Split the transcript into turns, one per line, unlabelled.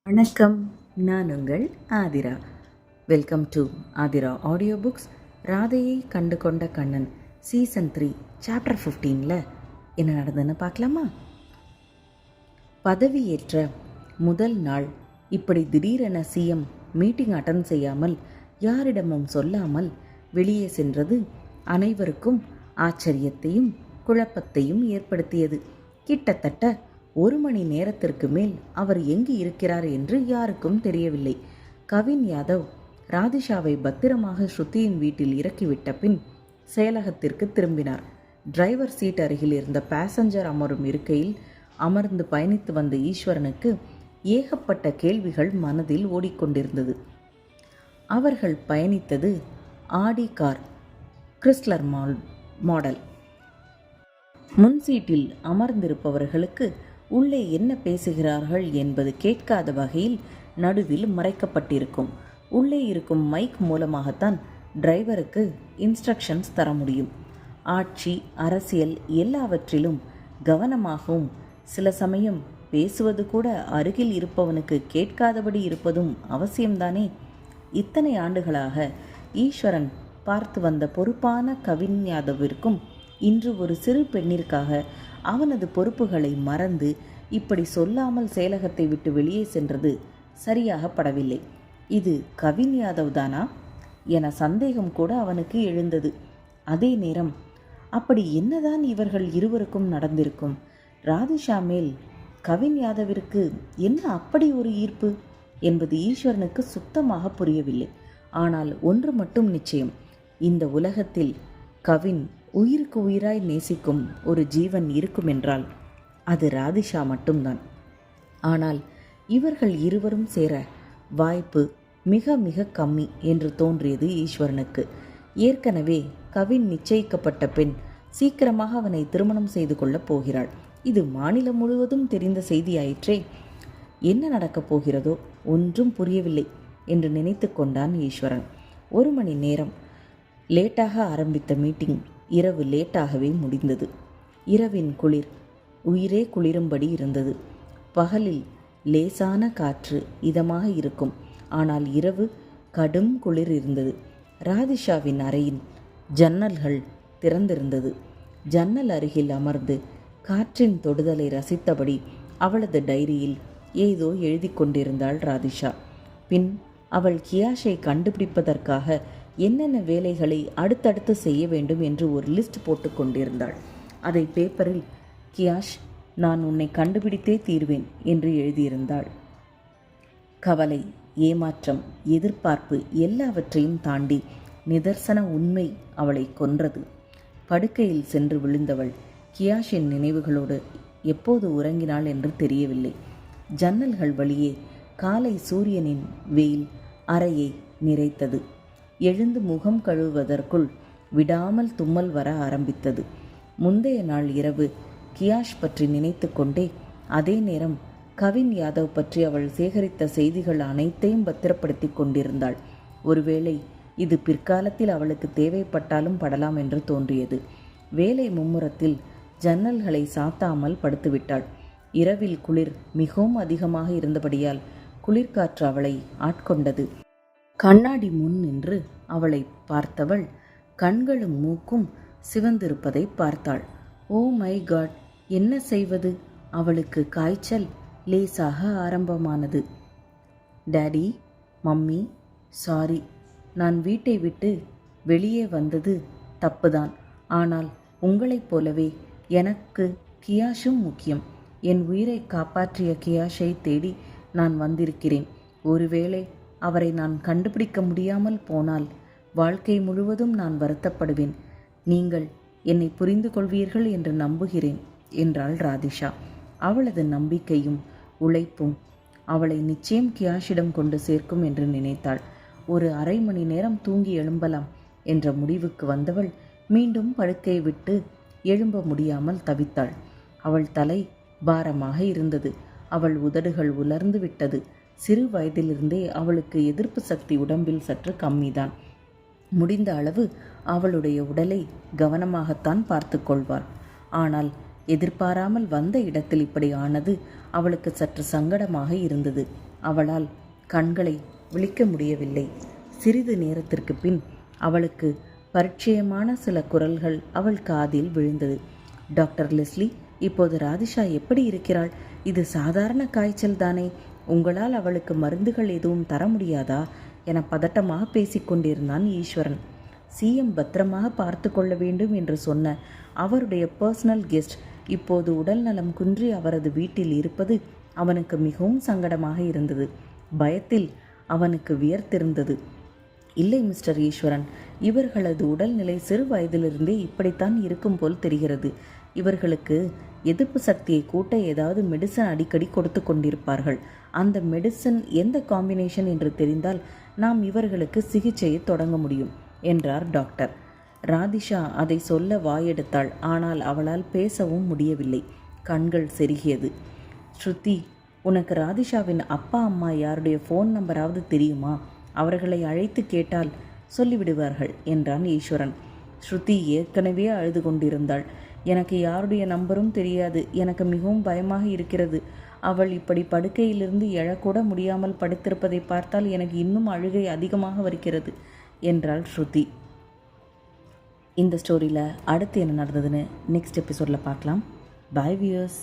வணக்கம், நான் உங்கள் Aadhira. Welcome to Aadhira audio books. ராதையை கண்டு கொண்ட கண்ணன் சீசன் 3 சாப்டர் 15 என்ன நடந்ததுன்னு பார்க்கலாமா? பதவியேற்ற முதல் நாள் இப்படி திடீரென சிஎம் மீட்டிங் அட்டன் செய்யாமல் யாரிடமும் சொல்லாமல் வெளியே சென்றது அனைவருக்கும் ஆச்சரியத்தையும் குழப்பத்தையும் ஏற்படுத்தியது. கிட்டத்தட்ட 1 மணி நேரத்திற்கு மேல் அவர் எங்கு இருக்கிறார் என்று யாருக்கும் தெரியவில்லை. கவின் யாதவ் ராதிஷாவை பத்திரமாக ஸ்ருதியின் வீட்டில் இறக்கிவிட்ட பின் செயலகத்திற்கு திரும்பினார். டிரைவர் சீட் அருகில் இருந்த பேசஞ்சர் அமரும் இருக்கையில் அமர்ந்து பயணித்து வந்த ஈஸ்வரனுக்கு ஏகப்பட்ட கேள்விகள் மனதில் ஓடிக்கொண்டிருந்தது. அவர்கள் பயணித்தது ஆடி கார், கிறிஸ்லர் மாடல். முன் சீட்டில் அமர்ந்திருப்பவர்களுக்கு உள்ளே என்ன பேசுகிறார்கள் என்பது கேட்காத வகையில் நடுவில் மறைக்கப்பட்டிருக்கும். உள்ளே இருக்கும் மைக் மூலமாகத்தான் டிரைவருக்கு இன்ஸ்ட்ரக்ஷன்ஸ் தர முடியும். ஆட்சி, அரசியல் எல்லாவற்றிலும் கவனமாகவும், சில சமயம் பேசுவது கூட அருகில் இருப்பவனுக்கு கேட்காதபடி இருப்பதும் அவசியம்தானே. இத்தனை ஆண்டுகளாக ஈஸ்வரன் பார்த்து வந்த பொறுப்பான கவின் யாதவிற்கும் இன்று ஒரு சிறு பெண்ணிற்காக அவனது பொறுப்புகளை மறந்து இப்படி சொல்லாமல் செயலகத்தை விட்டு வெளியே சென்றது சரியாக படவில்லை. இது கவின் யாதவ் தானா என சந்தேகம் கூட அவனுக்கு எழுந்தது. அதே நேரம் அப்படி என்னதான் இவர்கள் இருவருக்கும் நடந்திருக்கும்? ராதிஷா மேல் கவின் யாதவிற்கு என்ன அப்படி ஒரு ஈர்ப்பு என்பது ஈஸ்வரனுக்கு சுத்தமாக புரியவில்லை. ஆனால் ஒன்று மட்டும் நிச்சயம், இந்த உலகத்தில் கவின் உயிருக்கு உயிராய் நேசிக்கும் ஒரு ஜீவன் இருக்குமென்றால் அது ராதிஷா மட்டும்தான். ஆனால் இவர்கள் இருவரும் சேர வாய்ப்பு மிக மிக கம்மி என்று தோன்றியது ஈஸ்வரனுக்கு. ஏற்கனவே கவின் நிச்சயிக்கப்பட்ட பெண் சீக்கிரமாக அவனை திருமணம் செய்து கொள்ளப் போகிறாள். இது மாநிலம் முழுவதும் தெரிந்த செய்தியாயிற்றே. என்ன நடக்கப் போகிறதோ ஒன்றும் புரியவில்லை என்று நினைத்து கொண்டான் ஈஸ்வரன். 1 மணி நேரம் லேட்டாக ஆரம்பித்த மீட்டிங் இரவு லேட்டாகவே முடிந்தது. இரவின் குளிர் உயிரே குளிரும்படி இருந்தது. பகலில் லேசான காற்று இதமாக இருக்கும். ஆனால் இரவு கடும் குளிர் இருந்தது. ராதிஷாவின் அறையின் ஜன்னல்கள் திறந்திருந்தது. ஜன்னல் அருகில் அமர்ந்து காற்றின் தொடுதலை ரசித்தபடி அவளது டைரியில் ஏதோ எழுதி கொண்டிருந்தாள் ராதிஷா. பின் அவள் கியாஷை கண்டுபிடிப்பதற்காக என்னென்ன வேலைகளை அடுத்தடுத்து செய்ய வேண்டும் என்று ஒரு லிஸ்ட் போட்டு கொண்டிருந்தாள். அதை பேப்பரில் கியாஷ், நான் உன்னை கண்டுபிடித்தே தீர்வேன் என்று எழுதியிருந்தாள். கவலை, ஏமாற்றம், எதிர்பார்ப்பு எல்லாவற்றையும் தாண்டி நிதர்சன உண்மை அவளை கொன்றது. படுக்கையில் சென்று விழுந்தவள் கியாஷின் நினைவுகளோடு எப்போது உறங்கினாள் என்று தெரியவில்லை. ஜன்னல்கள் வழியே காலை சூரியனின் வெயில் அறையை நிறைத்தது. எழுந்து முகம் கழுவுவதற்குள் விடாமல் தும்மல் வர ஆரம்பித்தது. முந்தைய நாள் இரவு கியாஷ் பற்றி நினைத்து கொண்டே அதே நேரம் கவின் யாதவ் பற்றி அவள் சேகரித்த செய்திகள் அனைத்தையும் பத்திரப்படுத்தி கொண்டிருந்தாள். ஒருவேளை இது பிற்காலத்தில் அவளுக்கு தேவைப்பட்டாலும் படலாம் என்று தோன்றியது. வேலை மும்முரத்தில் ஜன்னல்களை சாத்தாமல் படுத்துவிட்டாள். இரவில் குளிர் மிகவும் அதிகமாக இருந்தபடியால் குளிர்காற்று அவளை ஆட்கொண்டது. கண்ணாடி முன் நின்று அவளை பார்த்தவள் கண்களும் மூக்கும் சிவந்திருப்பதை பார்த்தாள். ஓ மை காட், என்ன செய்வது? அவளுக்கு காய்ச்சல் லேசாக ஆரம்பமானது. டாடி, மம்மி, சாரி, நான் வீட்டை விட்டு வெளியே வந்தது தப்புதான். ஆனால் உங்களைப் போலவே எனக்கு கியாஷும் முக்கியம். என் உயிரை காப்பாற்றிய கியாஷை தேடி நான் வந்திருக்கிறேன். ஒருவேளை அவரை நான் கண்டுபிடிக்க முடியாமல் போனால் வாழ்க்கை முழுவதும் நான் வருத்தப்படுவேன். நீங்கள் என்னை புரிந்து கொள்வீர்கள் என்று நம்புகிறேன் என்றாள் ராதிஷா. அவளது நம்பிக்கையும் உழைப்பும் அவளை நிச்சயம் கியாஷிடம் கொண்டு சேர்க்கும் என்று நினைத்தாள். ஒரு 1/2 மணி நேரம் தூங்கி எழும்பலாம் என்ற முடிவுக்கு வந்தவள் மீண்டும் படுக்கையை விட்டு எழும்ப முடியாமல் தவித்தாள். அவள் தலை பாரமாக இருந்தது. அவள் உதடுகள் உலர்ந்து விட்டது. சிறு வயதிலிருந்தே அவளுக்கு எதிர்ப்பு சக்தி உடம்பில் சற்று கம்மிதான். முடிந்த அளவு அவளுடைய உடலை கவனமாகத்தான் பார்த்து கொள்வாள். ஆனால் எதிர்பாராமல் வந்த இடத்தில் இப்படி ஆனது அவளுக்கு சற்று சங்கடமாக இருந்தது. அவளால் கண்களை விழிக்க முடியவில்லை. சிறிது நேரத்திற்கு பின் அவளுக்கு பரிச்சயமான சில குரல்கள் அவள் காதில் விழுந்தது. டாக்டர் லெஸ்லி, இப்போது ராதிஷா எப்படி இருக்கிறாள்? இது சாதாரண காய்ச்சல் தானே? உங்களால் அவளுக்கு மருந்துகள் எதுவும் தர முடியாதா என பதட்டமாக பேசிக்கொண்டிருந்தான் ஈஸ்வரன். சிஎம் பத்திரமாக பார்த்து கொள்ள வேண்டும் என்று சொன்ன அவருடைய பர்சனல் கெஸ்ட் இப்போது உடல் நலம் குன்றி அவரது வீட்டில் இருப்பது அவனுக்கு மிகவும் சங்கடமாக இருந்தது. பயத்தில் அவனுக்கு வியர்த்திருந்தது. இல்லை மிஸ்டர் ஈஸ்வரன், இவர்களது உடல்நிலை சிறு வயதிலிருந்தே இப்படித்தான் இருக்கும் போல் தெரிகிறது. இவர்களுக்கு எதிர்ப்பு சக்தியை கூட்ட ஏதாவது மெடிசன் அடிக்கடி கொடுத்து கொண்டிருப்பார்கள். அந்த மெடிசன் எந்த காம்பினேஷன் என்று தெரிந்தால் நாம் இவர்களுக்கு சிகிச்சையை தொடங்க முடியும் என்றார் டாக்டர். ராதிஷா அதை சொல்ல வாயெடுத்தாள். ஆனால் அவளால் பேசவும் முடியவில்லை. கண்கள் செருகியது. ஸ்ருதி, உனக்கு ராதிஷாவின் அப்பா அம்மா யாருடைய ஃபோன் நம்பராவது தெரியுமா? அவர்களை அழைத்து கேட்டால் சொல்லிவிடுவார்கள் என்றான் ஈஸ்வரன். ஸ்ருதி ஏற்கனவே அழுது கொண்டிருந்தாள். எனக்கு யாருடைய நம்பரும் தெரியாது. எனக்கு மிகவும் பயமாக இருக்கிறது. அவள் இப்படி படுக்கையிலிருந்து எழக்கூட முடியாமல் படுத்திருப்பதை பார்த்தால் எனக்கு இன்னும் அழுகை அதிகமாக வருகிறது என்றாள் ஸ்ருதி. இந்த ஸ்டோரியில் அடுத்து என்ன நடந்ததுன்னு நெக்ஸ்ட் எபிசோடில் பார்க்கலாம். பாய் வியூயர்ஸ்.